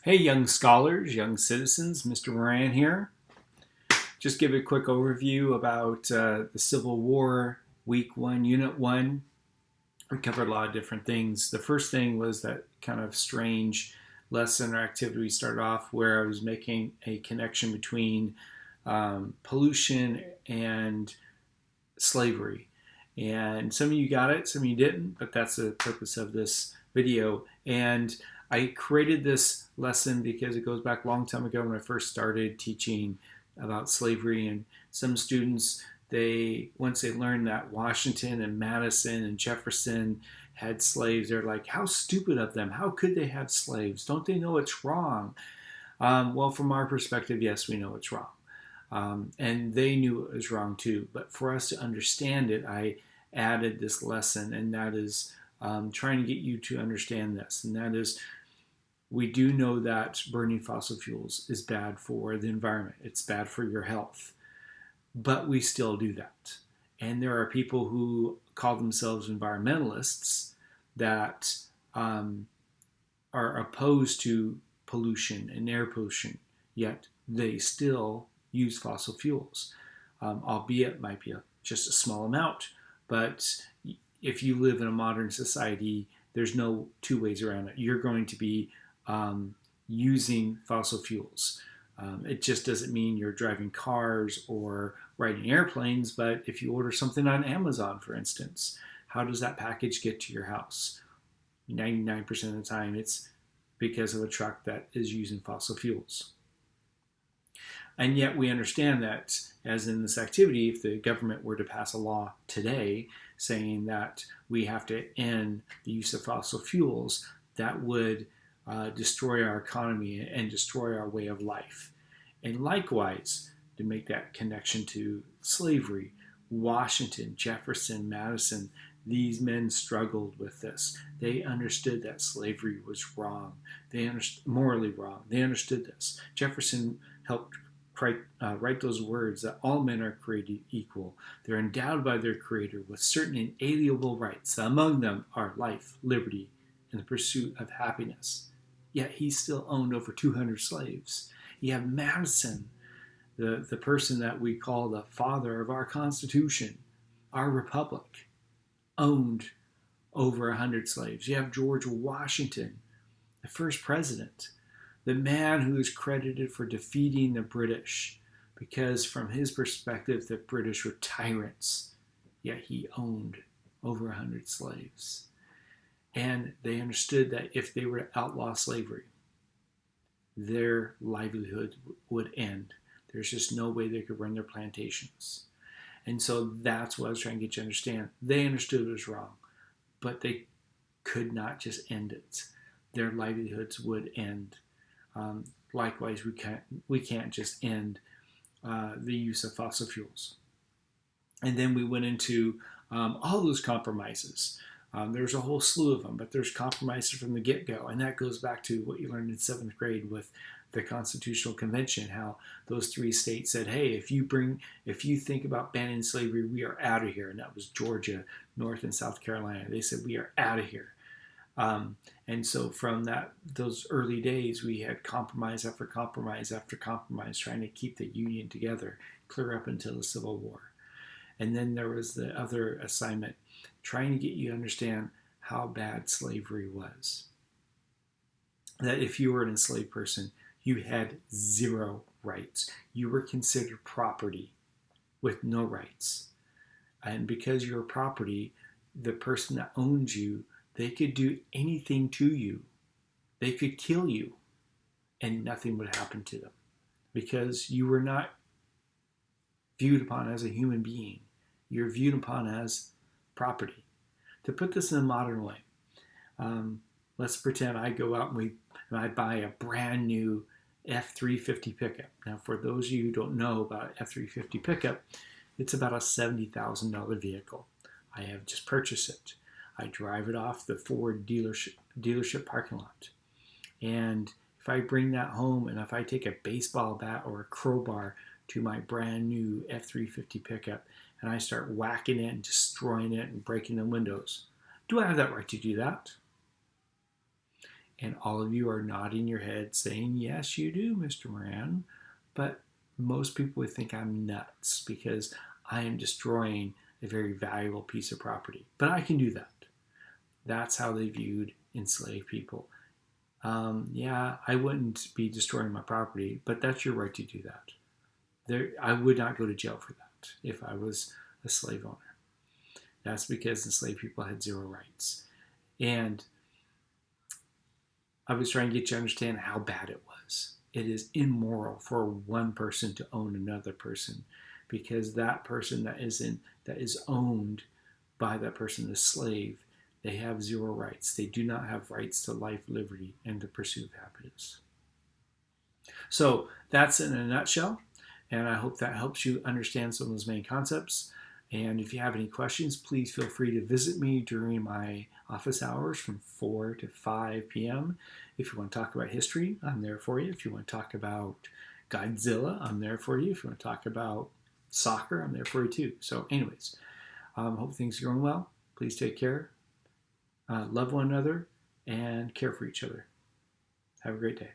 Hey, young scholars, young citizens, Mr. Moran here. Just give a quick overview about the Civil War, Week 1, Unit 1. We covered a lot of different things. The first thing was that kind of strange lesson or activity we started off where I was making a connection between pollution and slavery. And some of you got it, some of you didn't, but that's the purpose of this video. And I created this lesson because it goes back a long time ago when I first started teaching about slavery. And some students, once they learned that Washington and Madison and Jefferson had slaves, they're like, how stupid of them. How could they have slaves? Don't they know it's wrong? Well, from our perspective, yes, we know it's wrong. And they knew it was wrong too. But for us to understand it, I added this lesson, and that is trying to get you to understand this. And that is, we do know that burning fossil fuels is bad for the environment. It's bad for your health. But we still do that. And there are people who call themselves environmentalists that are opposed to pollution and air pollution, yet they still use fossil fuels, albeit it might be just a small amount. But if you live in a modern society, there's no two ways around it. You're going to be using fossil fuels. It just doesn't mean you're driving cars or riding airplanes, but if you order something on Amazon, for instance, how does that package get to your house? 99% of the time, it's because of a truck that is using fossil fuels. And yet we understand that, as in this activity, if the government were to pass a law today saying that we have to end the use of fossil fuels, that would destroy our economy and destroy our way of life. And likewise, to make that connection to slavery, Washington, Jefferson, Madison, these men struggled with this. They understood that slavery was wrong. They understood morally wrong. They understood this. Jefferson helped write those words that all men are created equal. They're endowed by their Creator with certain inalienable rights. Among them are life, liberty, and the pursuit of happiness. Yet he still owned over 200 slaves. You have Madison, the person that we call the father of our Constitution, our republic, owned over 100 slaves. You have George Washington, the first president, the man who is credited for defeating the British, because from his perspective, the British were tyrants, yet he owned over 100 slaves. And they understood that if they were to outlaw slavery, their livelihood would end. There's just no way they could run their plantations. And so that's what I was trying to get you to understand. They understood it was wrong, but they could not just end it. Their livelihoods would end. Likewise, we can't just end the use of fossil fuels. And then we went into all those compromises. There's a whole slew of them, but there's compromises from the get-go, and that goes back to what you learned in 7th grade with the Constitutional Convention, how those 3 states said, hey, if you think about banning slavery, we are out of here. And that was Georgia, North and South Carolina. They said, we are out of here. And so from those early days, we had compromise after compromise after compromise, trying to keep the Union together, clear up until the Civil War. And then there was the other assignment, trying to get you to understand how bad slavery was. That if you were an enslaved person, you had 0 rights. You were considered property with no rights. And because you were property, the person that owned you, they could do anything to you. They could kill you, and nothing would happen to them, because you were not viewed upon as a human being. You're viewed upon as property. To put this in a modern way, let's pretend I go out and I buy a brand new F-350 pickup. Now, for those of you who don't know about F-350 pickup, it's about a $70,000 vehicle. I have just purchased it. I drive it off the Ford dealership parking lot. And if I bring that home, and if I take a baseball bat or a crowbar to my brand new F-350 pickup, and I start whacking it and destroying it and breaking the windows, do I have that right to do that? And all of you are nodding your head saying, yes, you do, Mr. Moran. But most people would think I'm nuts because I am destroying a very valuable piece of property. But I can do that. That's how they viewed enslaved people. Yeah, I wouldn't be destroying my property, but that's your right to do that. I would not go to jail for that if I was a slave owner. That's because enslaved people had zero rights. And I was trying to get you to understand how bad it was. It is immoral for one person to own another person, because that person that is owned by that person, the slave, they have zero rights. They do not have rights to life, liberty, and the pursuit of happiness. So that's in a nutshell, and I hope that helps you understand some of those main concepts. And if you have any questions, please feel free to visit me during my office hours from 4 to 5 p.m. If you want to talk about history, I'm there for you. If you want to talk about Godzilla, I'm there for you. If you want to talk about soccer, I'm there for you too. So anyways, hope things are going well. Please take care. Love one another and care for each other. Have a great day.